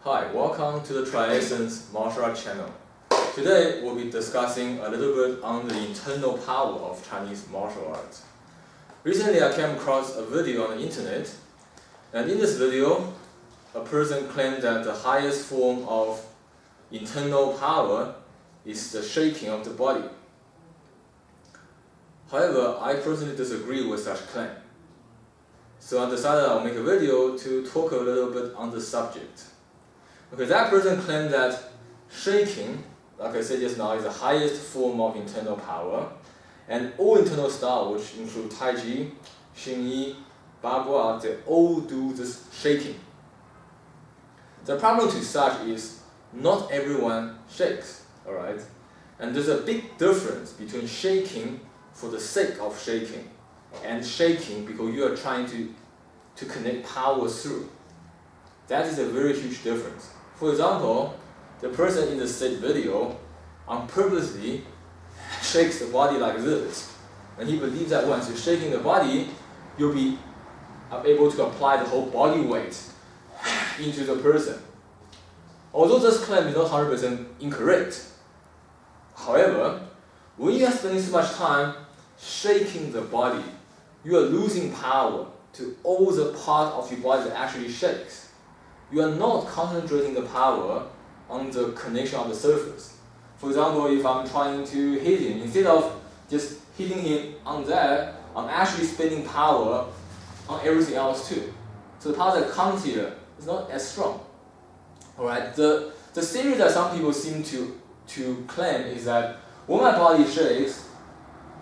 Hi, welcome to the TriEssence Martial Arts channel. Today we'll be discussing a little bit on the internal power of Chinese martial arts. Recently I came across a video on the internet, and in this video a person claimed that the highest form of internal power is the shaking of the body. However, I personally disagree with such claim. So I decided I'll make a video to talk a little bit on the subject. Okay, that person claimed that shaking, like I said just now, is the highest form of internal power, and all internal styles, which include Tai Chi, Xing Yi, Ba Gua, they all do this shaking. The problem to such is not everyone shakes, alright? And there's a big difference between shaking for the sake of shaking and shaking because you are trying to connect power through. That is a very huge difference. For example, the person in the said video on purposely shakes the body like this, and he believes that once you're shaking the body, you'll be able to apply the whole body weight into the person. Although this claim is not 100% incorrect, however, when you are spending so much time shaking the body, you are losing power to all the part of your body that actually shakes. You are not concentrating the power on the connection of the surface. For example, if I'm trying to hit him, instead of just hitting him on that, I'm actually spending power on everything else too. So the power that comes here is not as strong. Alright, the theory that some people seem to claim is that when my body shakes,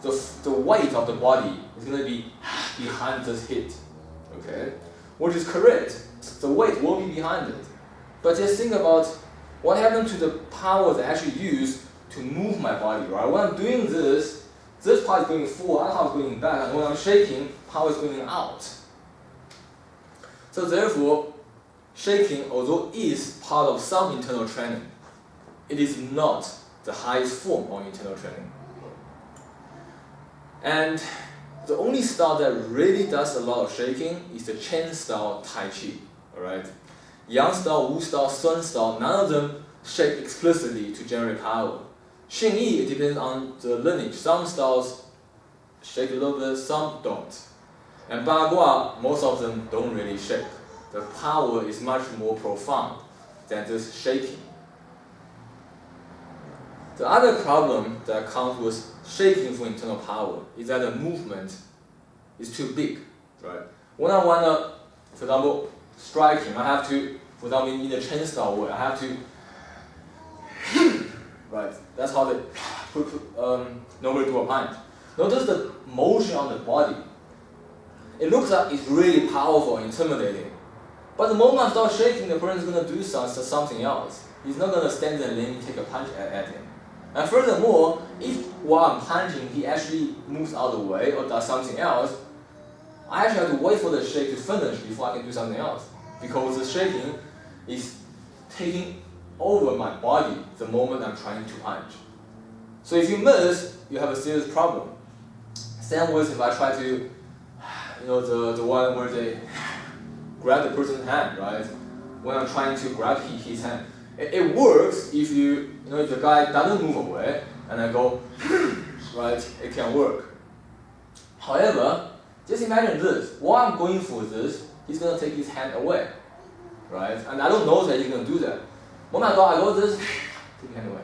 the weight of the body is going to be behind this hit. Okay? Which is correct. The weight will be behind it. But just think about what happened to the power that I actually use to move my body, right? When I'm doing this part is going forward, that part is going back, and when I'm shaking, power is going out. So therefore, shaking, although is part of some internal training, it is not the highest form of internal training. And the only style that really does a lot of shaking is the Chen style Tai Chi. Alright? Yang style, Wu style, Sun style, none of them shake explicitly to generate power. Xing Yi, it depends on the lineage. Some styles shake a little bit, some don't. And Ba Gua, most of them don't really shake. The power is much more profound than just shaking. The other problem that comes with shaking for internal power is that the movement is too big, right? When I want to, for example, strike him, I have to, for example, in the Chen style way, I have to, right? That's how they normally do a punch. Notice the motion on the body. It looks like it's really powerful, intimidating. But the moment I start shaking, the person is going to do something else. He's not going to stand there and let me take a punch at him. And furthermore, if while I'm punching, he actually moves out of the way or does something else, I actually have to wait for the shake to finish before I can do something else. Because the shaking is taking over my body the moment I'm trying to punch. So if you miss, you have a serious problem. Same with if I try to, the one where they grab the person's hand, right? When I'm trying to grab his hand. It works if if the guy doesn't move away and I go, right? It can work. However, just imagine this. While I'm going for this, he's going to take his hand away, right? And I don't know that he's going to do that. When I go this, take his hand away.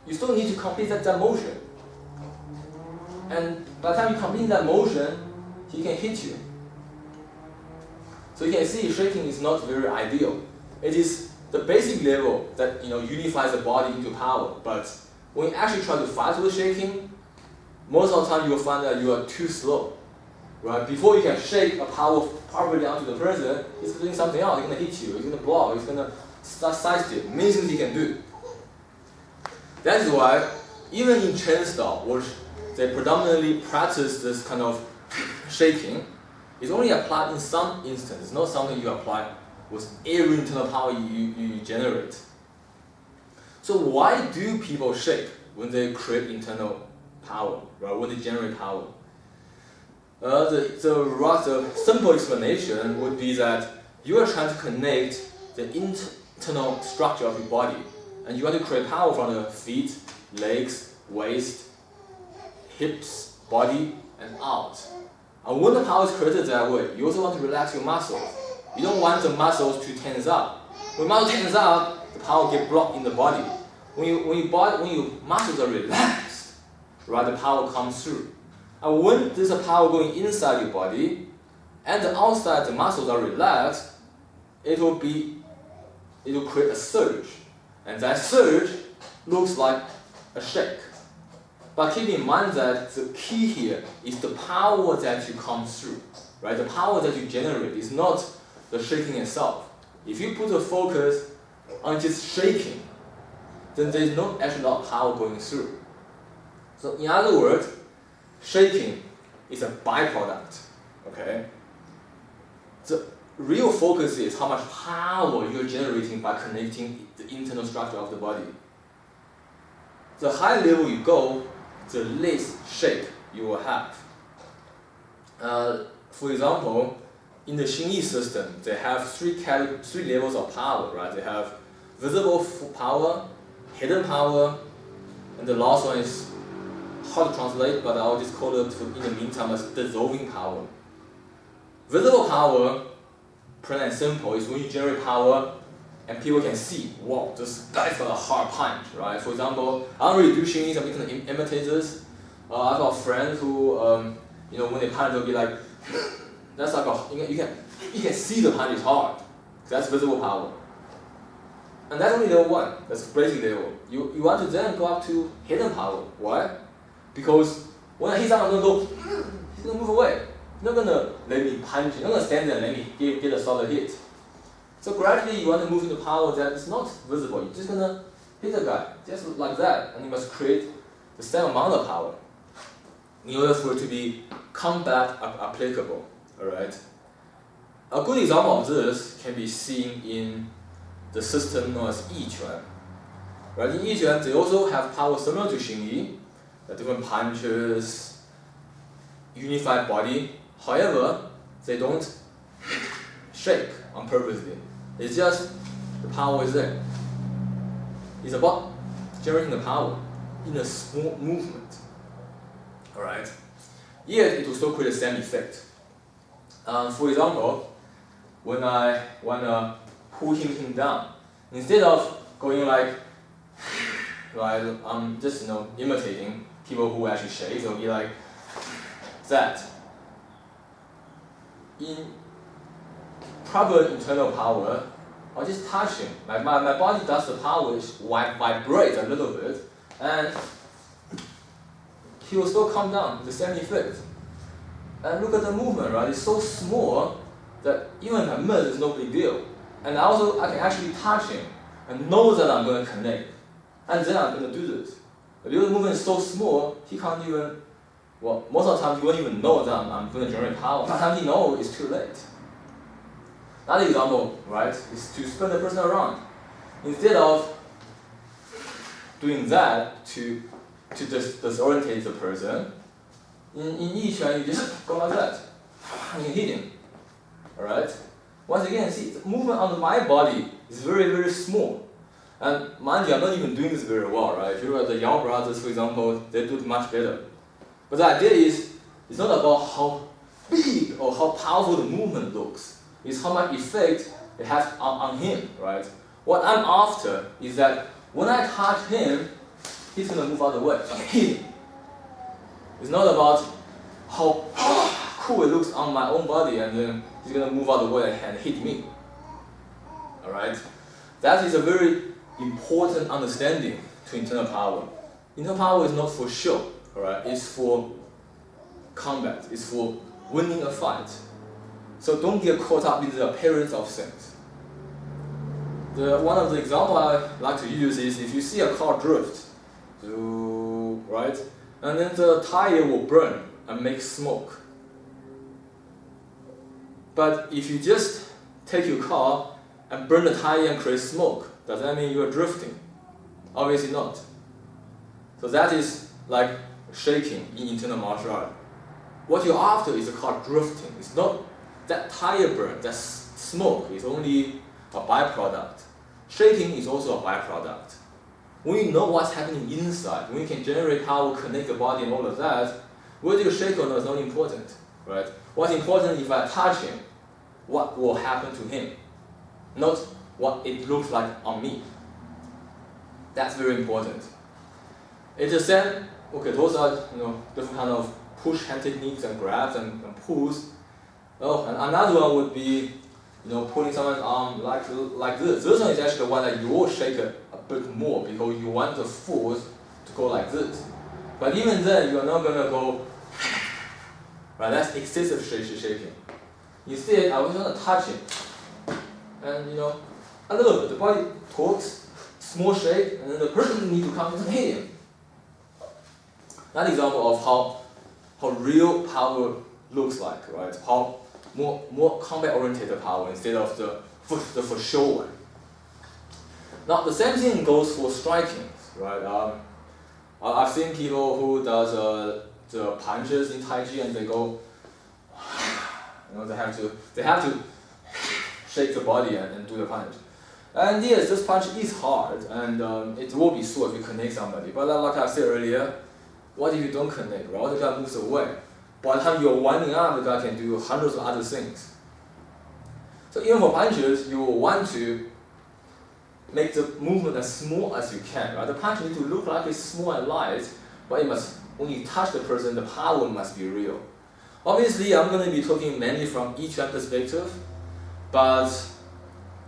You still need to complete that motion. And by the time you complete that motion, he can hit you. So you can see shaking is not very ideal. It is the basic level that unifies the body into power. But when you actually try to fight with shaking, most of the time you will find that you are too slow. Right? Before you can shake a power properly onto the person, he's doing something else. He's going to hit you, he's going to block, he's going to sidestep. Many things he can do. That is why, even in Chen style, which they predominantly practice this kind of shaking, it's only applied in some instances. It's not something you apply with every internal power you generate. So why do people shake when they create internal power, right? When they generate power? The simple explanation would be that you are trying to connect the internal structure of your body. And you want to create power from the feet, legs, waist, hips, body, and out. And when the power is created that way, you also want to relax your muscles. You don't want the muscles to tense up. When muscles tense up, the power gets blocked in the body. When your muscles are relaxed, right, the power comes through. And when there's a power going inside your body, and the outside the muscles are relaxed, it will create a surge. And that surge looks like a shake. But keep in mind that the key here is the power that you come through, right? The power that you generate is not the shaking itself. If you put the focus on just shaking, then there is actually not power going through. So in other words, shaking is a byproduct, okay? The real focus is how much power you're generating by connecting the internal structure of the body. The higher level you go, the less shake you will have. For example, in the Xingyi system, they have three levels of power, right? They have visible power, hidden power, and the last one is hard to translate, but I'll just call it in the meantime as dissolving power. Visible power, plain and simple, is when you generate power and people can see, wow, this guy's got a hard punch, right? For example, I don't really do Xingyi, so I'm going to imitate this. I've got friends who, when they punch, they'll be like, that's like you can see the punch is hard. That's visible power. And that's only level 1, that's basic level. You want to then go up to hidden power. Why? Because when I hit someone, I'm going to go, he's going to move away. He's not going to let me punch, he's not going to stand there and let me get a solid hit. So gradually you want to move into power that is not visible. You're just going to hit the guy, just like that. And you must create the same amount of power in order for it to be combat applicable. Alright? A good example of this can be seen in the system known as Yiquan. Right? In Yiquan, they also have power similar to Xingyi, different punches, unified body. However, they don't shake on purposely. It's just the power is there. It's about generating the power in a small movement. Alright? Yet it will still create the same effect. For example, when I want to pull him down, instead of going like I'm just imitating people who actually shake, it'll be like that. In proper internal power, I'll just touch him. Like my body does the power, which vibrates a little bit, and he will still come down, the same effect. And look at the movement, right? It's so small that even if I miss, it's no big deal. And I can actually touch him and know that I'm going to connect. And then I'm going to do this. But because the movement is so small, he can't even, most of the time he won't even know that I'm going to generate power. By the time he knows, it's too late. Another example, right, is to spin the person around. Instead of doing that to disorientate the person, in Yiquan, you just go like that. And you hit him. Alright? Once again, see, the movement on my body is very, very small. And mind you, I'm not even doing this very well, right? If you look at the Yao brothers, for example, they do it much better. But the idea is, it's not about how big or how powerful the movement looks. It's how much effect it has on him, right? What I'm after is that when I touch him, he's going to move out of the way. So I hit him. It's not about how cool it looks on my own body and then he's going to move out of the way and hit me. Alright? That is a very important understanding to internal power. Internal power is not for show, alright? It's for combat. It's for winning a fight. So don't get caught up in the appearance of things. One of the examples I like to use is if you see a car drift, right? And then the tire will burn and make smoke. But if you just take your car and burn the tire and create smoke, does that mean you are drifting? Obviously not. So that is like shaking in internal martial art. What you're after is a car drifting. It's not that tire burn, that smoke is only a byproduct. Shaking is also a byproduct. When you know what's happening inside, when you can generate power, connect the body and all of that, whether you shake or not is not important, right? What's important, if I touch him, what will happen to him, not what it looks like on me. That's very important. It's the same, okay, those are different kind of push hand techniques and grabs and pulls. Oh, and another one would be pulling someone's arm like this. This one is actually the one that you will shake a bit more because you want the force to go like this. But even then, you're not gonna go, right? That's excessive shaking. Instead, I was gonna touch him, and a little bit. The body talks, small shake, and then the person needs to come and hit him. That's an example of how real power looks like, right? How more combat-oriented power instead of the for show one. Now the same thing goes for striking, right? I've seen people who does the punches in Tai Chi and they go, they have to shake the body and do the punch. And yes, this punch is hard and it will be sore if you connect somebody. But like I said earlier, what if you don't connect, right? The guy moves away. By the time you're winding up, the guy can do hundreds of other things. So even for punches, you will want to make the movement as small as you can, right? The punch needs to look like it's small and light, but when you touch the person, the power must be real. Obviously, I'm going to be talking mainly from each one perspective, but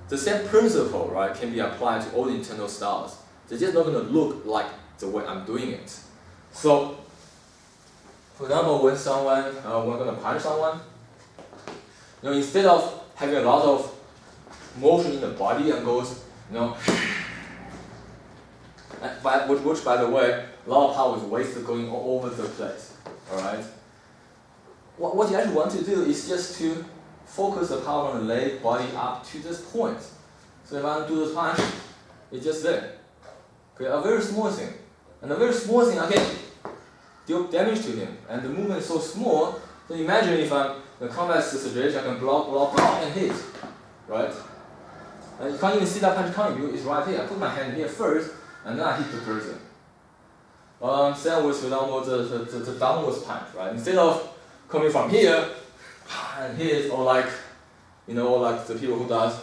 the same principle, right, can be applied to all the internal styles. They're just not going to look like the way I'm doing it. So, for example, when we're going to punch someone, instead of having a lot of motion in the body and goes, which by the way, a lot of power is wasted going all over the place. Alright? What you actually want to do is just to focus the power on the leg, body up to this point. So if I do this punch, it's just there. Okay, a very small thing. And a very small thing I can deal damage to him. And the movement is so small, so imagine if I'm in a combat situation, I can block, and hit. Right? And you can't even see that punch coming, it's right here. I put my hand here first, and then I hit the person. Same with, for example, the downwards punch, right? Instead of coming from here and hit, or like the people who does,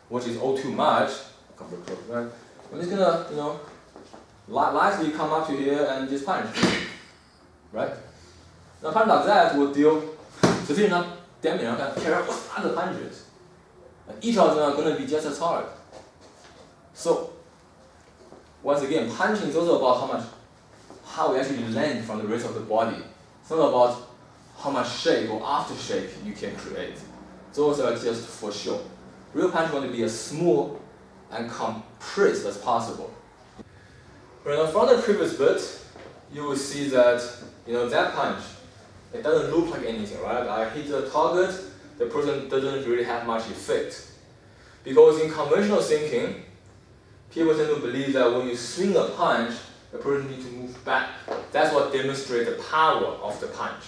which is all too much, right? I'm just gonna, lightly come up to here and just punch, right? Now, punch like that will deal sufficient enough damage and can carry out other punches. And each of them are going to be just as hard. So, once again, punching is also about how we actually land from the rest of the body. It's not about how much shake or aftershake you can create. Those are just for show. Real punch is going to be as small and compressed as possible. Right, from the previous bit, you will see that that punch, it doesn't look like anything, right? I hit the target, the person doesn't really have much effect. Because in conventional thinking, people tend to believe that when you swing a punch, the person needs to move back. That's what demonstrates the power of the punch.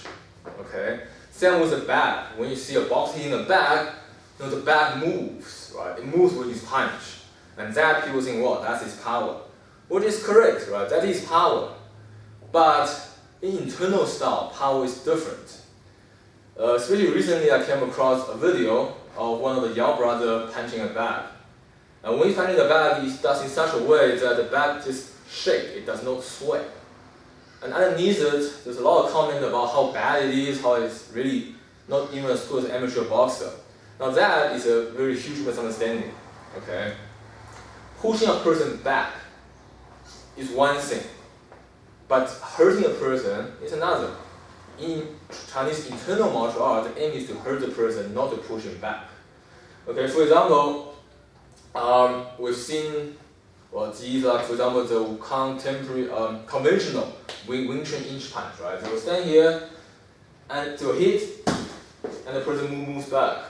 Okay? Same with the bag. When you see a boxer hitting the bag, the bag moves, right? It moves with his punch. And that people think, well, that's his power. Which is correct, right? That is power. But in internal style, power is different. Especially recently, I came across a video of one of the Yao brothers punching a bag. And when he's punching the bag, he does in such a way that the bag just shakes, it does not sway. And underneath it, there's a lot of comment about how bad it is, how it's really not even as good as an amateur boxer. Now that is a very huge misunderstanding. Okay? Pushing a person back is one thing, but hurting a person is another. In Chinese internal martial art, the aim is to hurt the person, not to push him back. Okay, for example, we've seen these are, for example, the contemporary, conventional Wing Chun inch punch, right? They will stand here and they will hit, and the person moves back.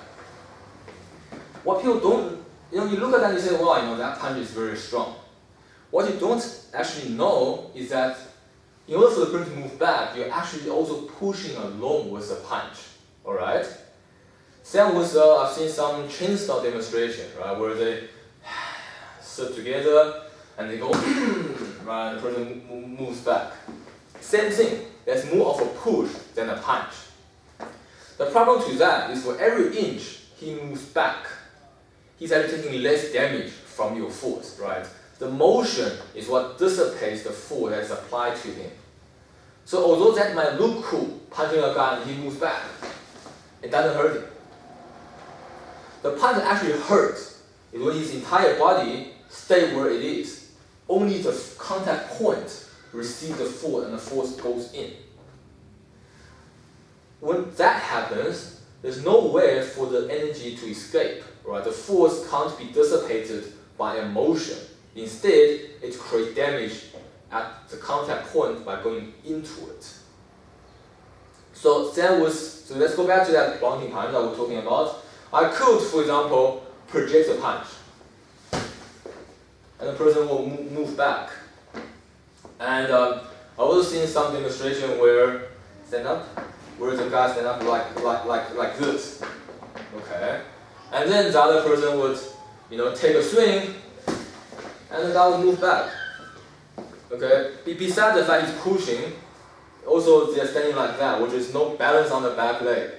What people don't, you look at that and you say, well, that punch is very strong. What you don't actually know is that in order for the person to move back, you're actually also pushing along with the punch. Alright? Same with, I've seen some chainsaw demonstration, right, where they sit together and they go, right, the person moves back. Same thing, that's more of a push than a punch. The problem to that is for every inch he moves back, he's actually taking less damage from your force, right? The motion is what dissipates the force that's applied to him. So although that might look cool, punching a guy and he moves back, it doesn't hurt him. The punch that actually hurts is when his entire body stays where it is. Only the contact point receives the force and the force goes in. When that happens, there's no way for the energy to escape, right? The force can't be dissipated by a motion. Instead, it creates damage at the contact point by going into it. So let's go back to that blunting punch that we're talking about. I could, for example, project a punch, and the person will move back. And I also seen some demonstration where the guy stand up like this, okay, and then the other person would, take a swing, and the guy would move back, okay. Besides the fact he's pushing, also they're standing like that, which is no balance on the back leg.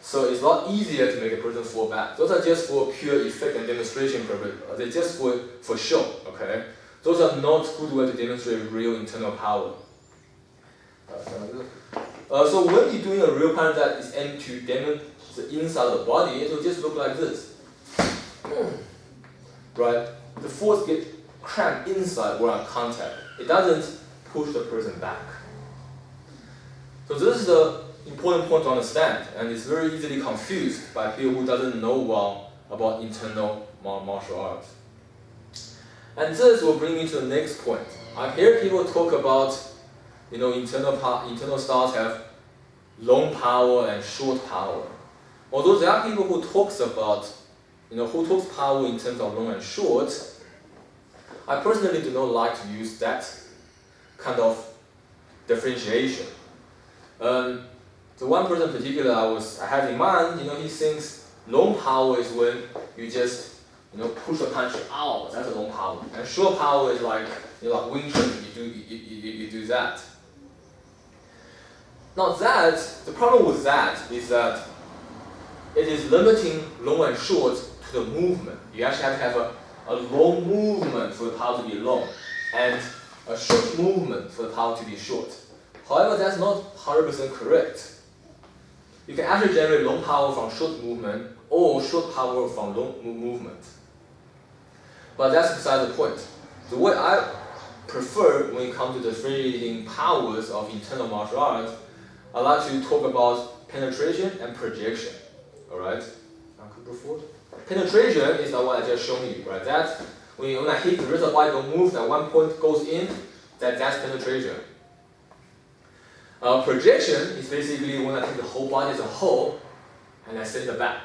So it's a lot easier to make a person fall back. Those are just for pure effect and demonstration purpose. They're just for show, okay? Those are not good way to demonstrate real internal power. So when you're doing a real punch that is aimed to demonstrate the inside of the body, it will just look like this. Right? The force gets cramped inside where I'm contact. It doesn't push the person back. So this is the important point to understand, and it's very easily confused by people who doesn't know well about internal martial arts. And this will bring me to the next point. I hear people talk about, internal styles have long power and short power. Although there are people who talks about, who talks power in terms of long and short, I personally do not like to use that kind of differentiation. The one person in particular I had in mind, he thinks long power is when you just, push a punch out. That's a long power. And short power is like, like Wing Chun. You do that. Now the problem with that is that it is limiting long and short to the movement. You actually have to have a long movement for the power to be long, and a short movement for the power to be short. However, that's not 100% correct. You can actually generate long power from short movement or short power from long movement. But that's beside the point. The way I prefer when it comes to differentiating powers of internal martial arts, I like to talk about penetration and projection. Alright? Penetration is the one I just shown you, right? That's when I hit the rest of the body, don't move, that one point goes in, that's penetration. Projection is basically when I take the whole body as a whole and I send it back.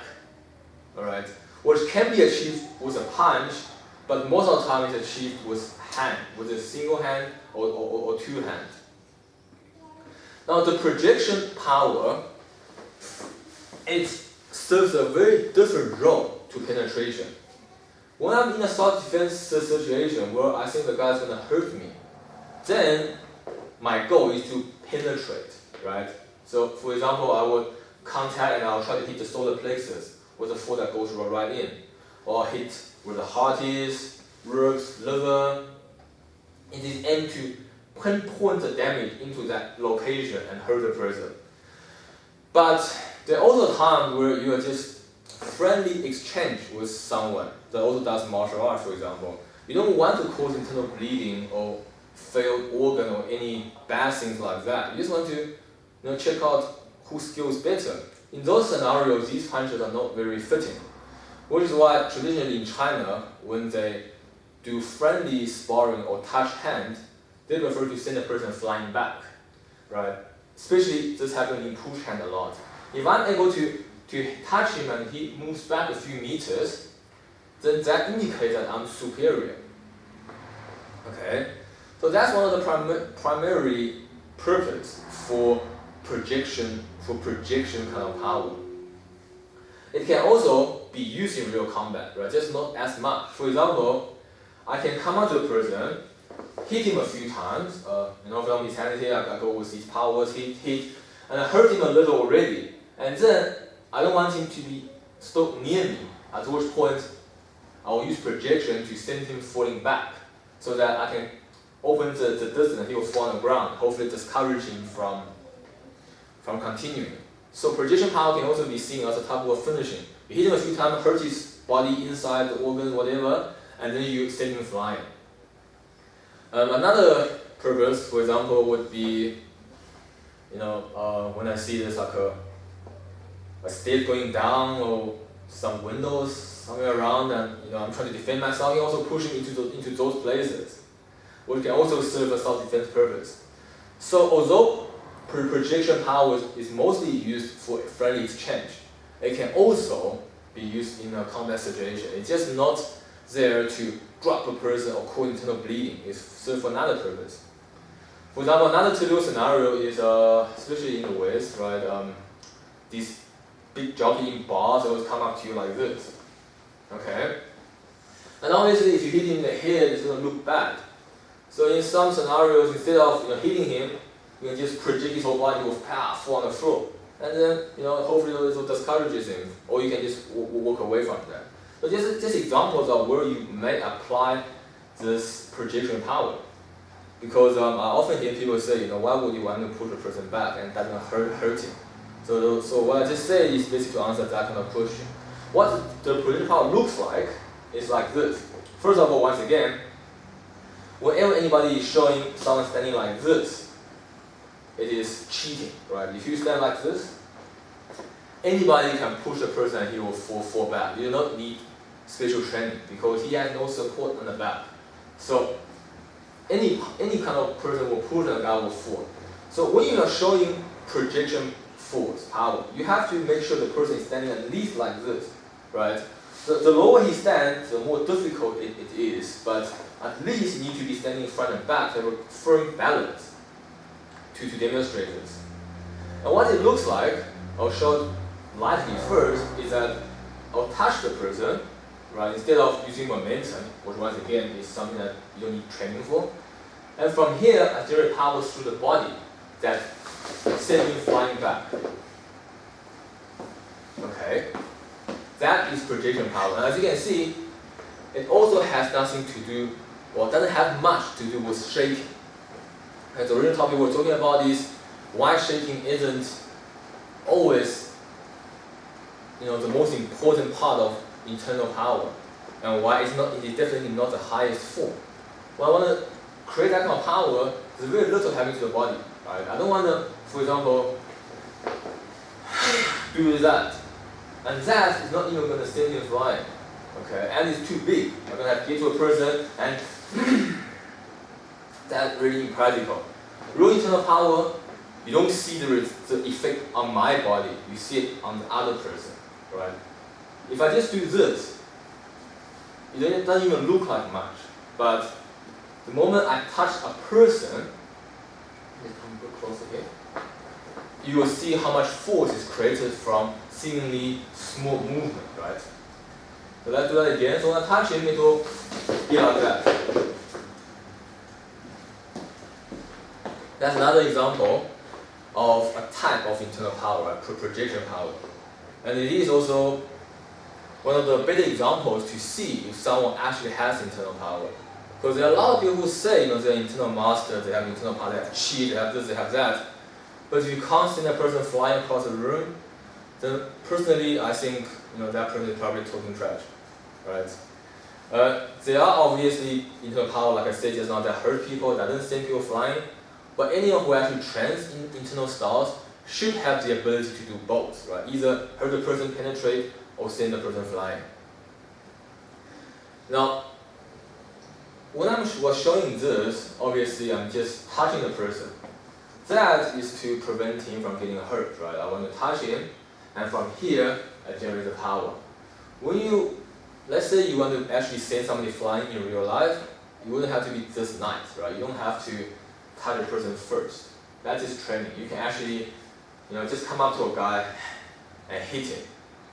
Alright? Which can be achieved with a punch, but most of the time it's achieved with a single hand or two hands. Now the projection power, it serves a very different role to penetration. When I'm in a self-defense situation where I think the guy's gonna hurt me, then my goal is to penetrate, right? So for example, I would contact and I'll try to hit the solar plexus with a force that goes right in, or hit where the heart is, ribs, liver. It is aimed to pinpoint the damage into that location and hurt the person. But there are also times where you are just friendly exchange with someone that also does martial arts, for example. You don't want to cause internal bleeding or failed organ or any bad things like that. You just want to check out whose skill is better. In those scenarios, these punches are not very fitting. Which is why traditionally in China, when they do friendly sparring or touch hand, they prefer to send the person flying back, right? Especially this happens in push hand a lot. If I'm able to touch him and he moves back a few meters, then that indicates that I'm superior. Okay, so that's one of the primary purpose for projection kind of power. It can also be used in real combat, right? Just not as much. For example, I can come up to a person, hit him a few times, from insanity, I go with these powers, hit, and I hurt him a little already. And then I don't want him to be stuck near me, at which point I will use projection to send him falling back, so that I can open the distance and he will fall on the ground, hopefully discourage him from continuing. So projection power can also be seen as a type of finishing. You hit him a few times, hurt his body inside, the organ, whatever, and then you send him flying. Another purpose, for example, would be, when I see this like a stairs going down or some windows somewhere around, and I'm trying to defend myself, you also push him into those places, which can also serve a self-defense purpose. So although projection power is mostly used for friendly exchange, it can also be used in a combat situation. It's just not there to drop a person or cause internal bleeding. It's served for another purpose. For example, another typical scenario is, especially in the West, right? These big jockeying bars always come up to you like this. Okay? And obviously, if you hit him in the head, it's going to look bad. So in some scenarios, instead of hitting him, you can just project his whole body with power, fall on the floor. And then, hopefully this will discourages him, or you can just walk away from that. So just examples of where you may apply this projection power. Because I often hear people say, why would you want to push a person back and that will hurt him? So what I just say is basically to answer that kind of question. What the projection power looks like is like this. First of all, once again, whenever anybody is showing someone standing like this, it is cheating, right? If you stand like this, anybody can push a person and he will fall back. You do not need special training because he has no support on the back. So any kind of person will push and the guy will fall. So when you are showing projection force, power, you have to make sure the person is standing at least like this, right? The lower he stands, the more difficult it is, but at least you need to be standing front and back to have a firm balance to demonstrate this. And what it looks like, I'll show it lightly first, is that I'll touch the person, right, instead of using momentum, which once again is something that you don't need training for. And from here, I generate power through the body that sends me flying back. Okay? That is projection power. And as you can see, it also has nothing to do, well, it doesn't have much to do with shaking. And the original topic we're talking about is why shaking isn't always, the most important part of internal power, and why it's definitely not the highest form. When I want to create that kind of power, there's very little happening to the body. Right? I don't want to, for example, do that, and that is not even going to send you flying. Okay, and it's too big. I'm going to have to get to a person, and that's really impractical. Real internal power, you don't see the effect on my body, you see it on the other person, right? If I just do this, it doesn't even look like much, but the moment I touch a person, let's come a bit closer here, you will see how much force is created from seemingly small movement, right? So let's do that again. So when I touch him, it will be like that. That's another example of a type of internal power, right? Projection power. And it is also one of the better examples to see if someone actually has internal power. Because there are a lot of people who say, they're internal masters, they have internal power, they have chi, they have this, they have that. But if you can't send a person flying across the room, then personally, I think, that person is probably talking trash, right? There are obviously internal power, like I said just now, that hurt people, that doesn't send people flying. But anyone who actually trains in internal styles should have the ability to do both, right? Either hurt the person, penetrate, or send the person flying. Now, when I was showing this, obviously I'm just touching the person. That is to prevent him from getting hurt, right? I want to touch him, and from here, I generate the power. Let's say you want to actually send somebody flying in real life, you wouldn't have to be this nice, right? You don't have to touch a person first. That is training. You can actually, just come up to a guy and hit him.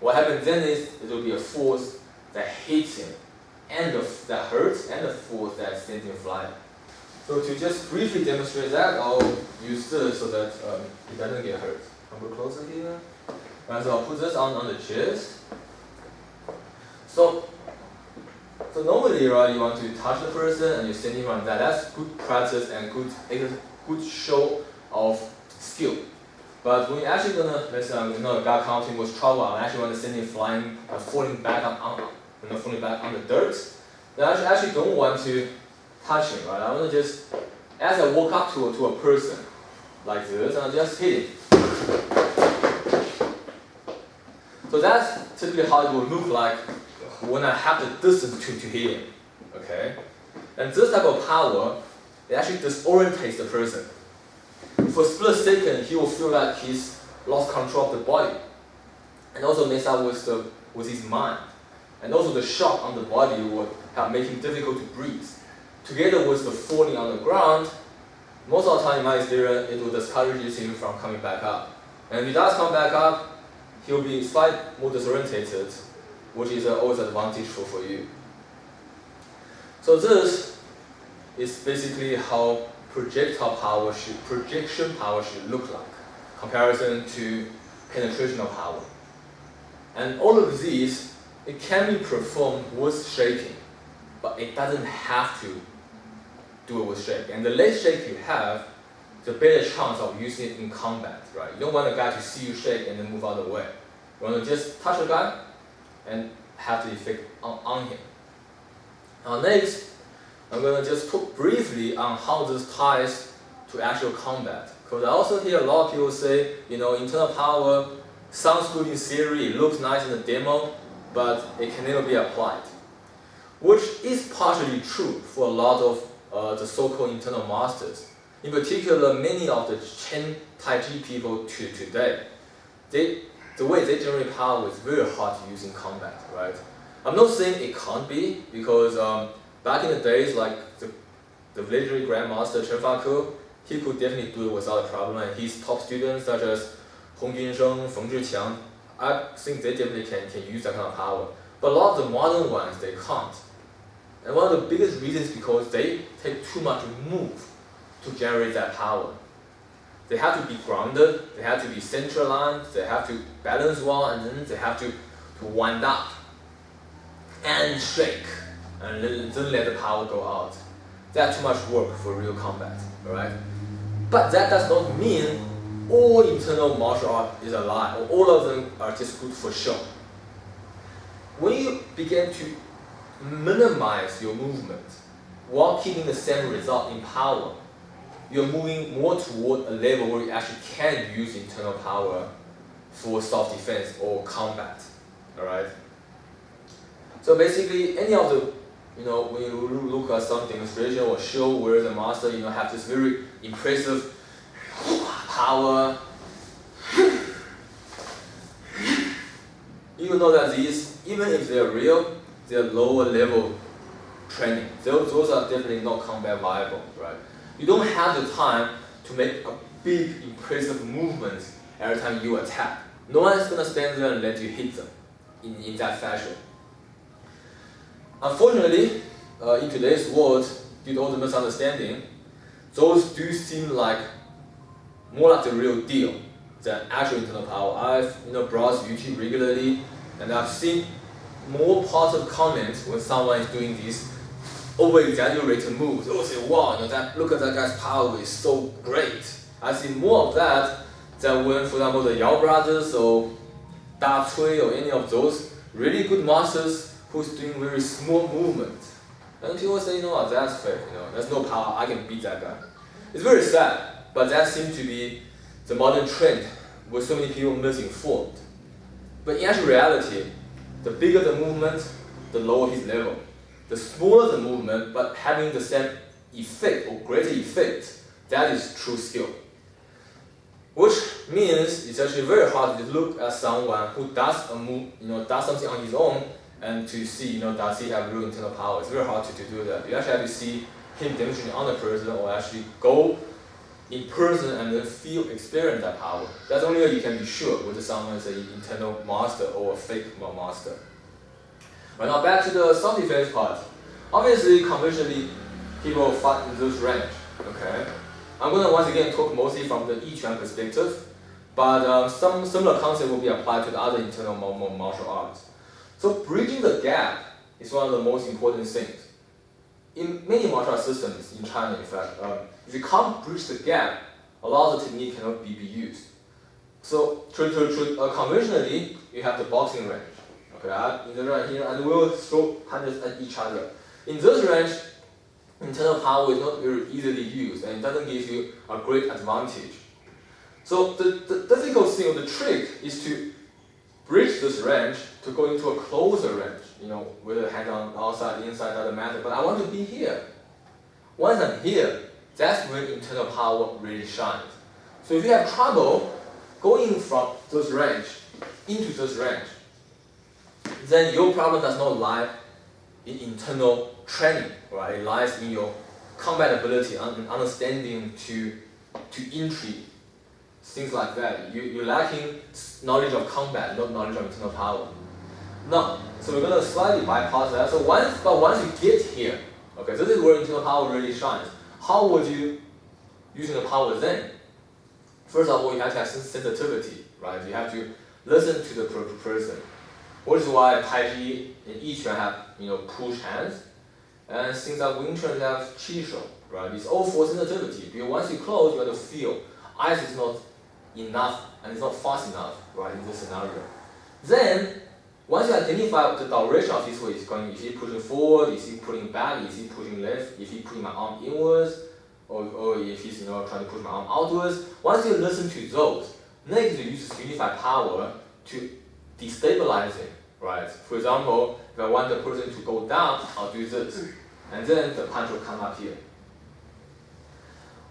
what happens then is it will be a force that hits him, and that hurts, and the force that sends him flying. So to just briefly demonstrate that, I'll use this so that it doesn't get hurt. Come closer here. Right, so I'll put this on the chest. So normally, right, you want to touch the person and you're standing around that. That's good practice and good show of skill. But when you're actually gonna, let's say, a guy counting was trouble, I actually want to send him flying, falling back falling back on the dirt. Then I actually don't want to touch him, right? I want to just, as I walk up to a person, like this, and I just hit him. So that's typically how it will look like when I have the distance to hit him, okay? And this type of power, it actually disorientates the person. For a split second, he will feel like he's lost control of the body, and also mess up with his mind. And also the shock on the body will make him difficult to breathe. Together with the falling on the ground, most of the time in my experience, it will discourage him from coming back up. And if he does come back up, he'll be slightly more disorientated, which is always an advantage for you. So this is basically how projection power should look like, comparison to penetrational power. And all of these, it can be performed with shaking, but it doesn't have to do it with shake. And the less shake you have, the better chance of using it in combat, right? You don't want a guy to see you shake and then move out of the way. You want to just touch a guy and have the effect on him. Now next, I'm going to just talk briefly on how this ties to actual combat. Because I also hear a lot of people say, internal power sounds good in theory, it looks nice in the demo, but it can never be applied. Which is partially true for a lot of the so-called internal masters. In particular, many of the Chen Tai Chi people today, the way they generate power is very hard to use in combat, right? I'm not saying it can't be, because back in the days, like the legendary Grandmaster Chen Faku, he could definitely do it without a problem, and his top students such as Hong Junsheng, Feng Zhiqiang, I think they definitely can use that kind of power. But a lot of the modern ones, they can't. And one of the biggest reasons is because they take too much move to generate that power. They have to be grounded, they have to be centralized, they have to balance well, and then they have to wind up and shake, and then let the power go out. That's too much work for real combat, alright? But that does not mean all internal martial art is a lie, or all of them are just good for show. When you begin to minimize your movement while keeping the same result in power, you're moving more toward a level where you actually can use internal power for self-defense or combat, alright? So basically, any of the, when you look at some demonstration or show where the master, have this very impressive power, you know that these, even if they're real, they're lower level training. Those are definitely not combat viable, right? You don't have the time to make a big, impressive movement every time you attack. No one is going to stand there and let you hit them in that fashion. Unfortunately, in today's world, due to all the misunderstanding, those do seem like more like the real deal than actual internal power. I've browsed YouTube regularly, and I've seen more positive comments when someone is doing these over-exaggerated moves. They will say, wow, look at that guy's power is so great. I see more of that than when, for example, the Yao brothers or Da Cui or any of those really good masters who's doing very small movements. And people say, that's fake, there's no power, I can beat that guy. It's very sad, but that seems to be the modern trend with so many people misinformed. But in actual reality, the bigger the movement, the lower his level. The smaller the movement, but having the same effect or greater effect, that is true skill. Which means it's actually very hard to look at someone who does a move, does something on his own, and to see, does he have real internal power. It's very hard to do that. You actually have to see him demonstrating on the person, or actually go in person and then experience that power. That's only way you can be sure whether someone is an internal master or a fake master. Right, now back to the self-defense part. Obviously, conventionally, people fight in this range. Okay, I'm going to once again talk mostly from the Yiquan perspective, but some similar concept will be applied to the other internal martial arts. So bridging the gap is one of the most important things. In many martial art systems in China, in fact, if you can't bridge the gap, a lot of the technique cannot be used. So conventionally, you have the boxing range. Okay, in the range here, and we will throw punches at each other. In this range, internal power is not very easily used, and it doesn't give you a great advantage. So the difficult thing, or the trick, is to bridge this range to go into a closer range. You know, with the hand on outside, inside, doesn't matter. But I want to be here. Once I'm here, that's when internal power really shines. So if you have trouble going from this range into this range, then your problem does not lie in internal training, right? It lies in your combat ability and understanding to entry, things like that. You're lacking knowledge of combat, not knowledge of internal power. Now, so we're going to slightly bypass that. So once you get here, okay, this is where internal power really shines. How would you use the power then? First of all, you have to have sensitivity, right? You have to listen to the person. Which is why Tai Chi and Yiquan have, push hands, and things like Wing Chun have Qi Shou, right? It's all for sensitivity. Because once you close, you have to feel. Eyes is not enough, and it's not fast enough, right? In this scenario. Then, once you identify the direction of this way, is going, is he pushing forward, is he pulling back, is he pushing left, is he putting my arm inwards, or if he's trying to push my arm outwards. Once you listen to those, next you use unified power to destabilize it, right? For example, if I want the person to go down, I'll do this, and then the punch will come up here.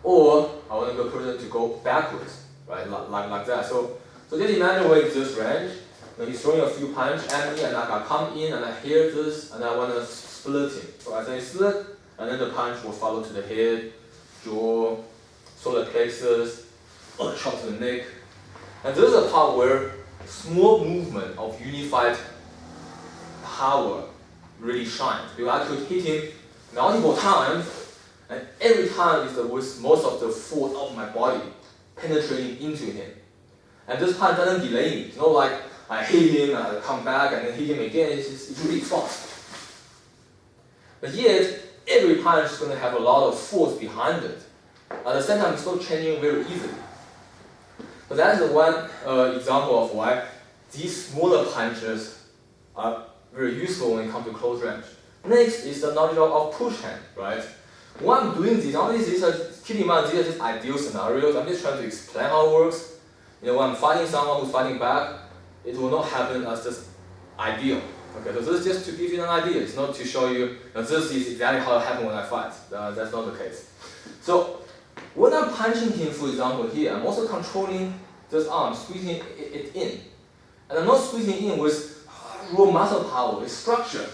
Or I want the person to go backwards, right? Like that. So just imagine we're in this range. Now he's throwing a few punches at me, and I come in and I hear this, and I want to split him. So I say split, and then the punch will follow to the head, jaw, solar plexus, chop to the neck. And this is a part where small movement of unified power really shines. Because I could hit him multiple times, and every time is with most of the force of my body penetrating into him. And this punch doesn't delay me. It's not like I hit him, and I come back, and then hit him again. It's really fast. But yet, every punch is going to have a lot of force behind it. At the same time, it's not changing very easily. So that is one example of why these smaller punches are very useful when it comes to close range. Next is the knowledge of push hand, right? When I'm doing this, keep in mind these are just ideal scenarios. I'm just trying to explain how it works. When I'm fighting someone who's fighting back, it will not happen as just ideal. Okay, so this is just to give you an idea. It's not to show you this is exactly how it happens when I fight. That's not the case. So when I'm punching him, for example, here, I'm also controlling this arm, squeezing it in. And I'm not squeezing in with raw muscle power, it's structure.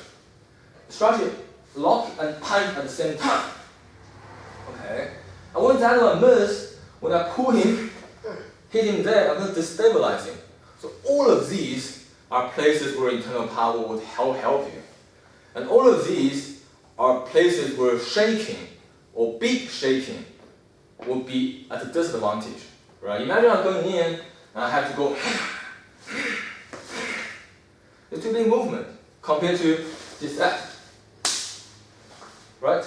Structure, lock and punch at the same time. Okay? And when that one miss, when I pull him, hit him there, I'm going to destabilize him. So all of these are places where internal power would help you. And all of these are places where shaking or big shaking would be at a disadvantage. Right? Imagine I'm going in and I have to go. It's too big movement compared to just that. Right?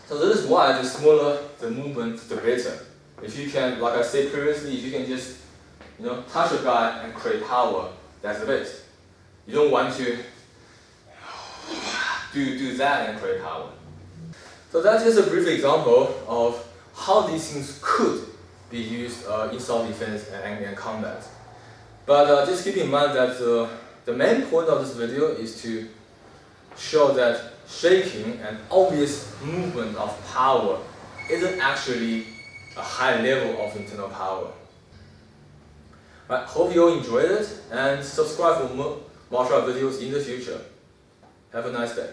So this is why the smaller the movement, the better. If you can, like I said previously, if you can just touch a guy and create power, that's the best. You don't want to do that and create power. So that's just a brief example of how these things could be used in self-defense and combat. But just keep in mind that the main point of this video is to show that shaking and obvious movement of power isn't actually a high level of internal power. Right, hope you all enjoyed it, and subscribe for more martial art videos in the future. Have a nice day.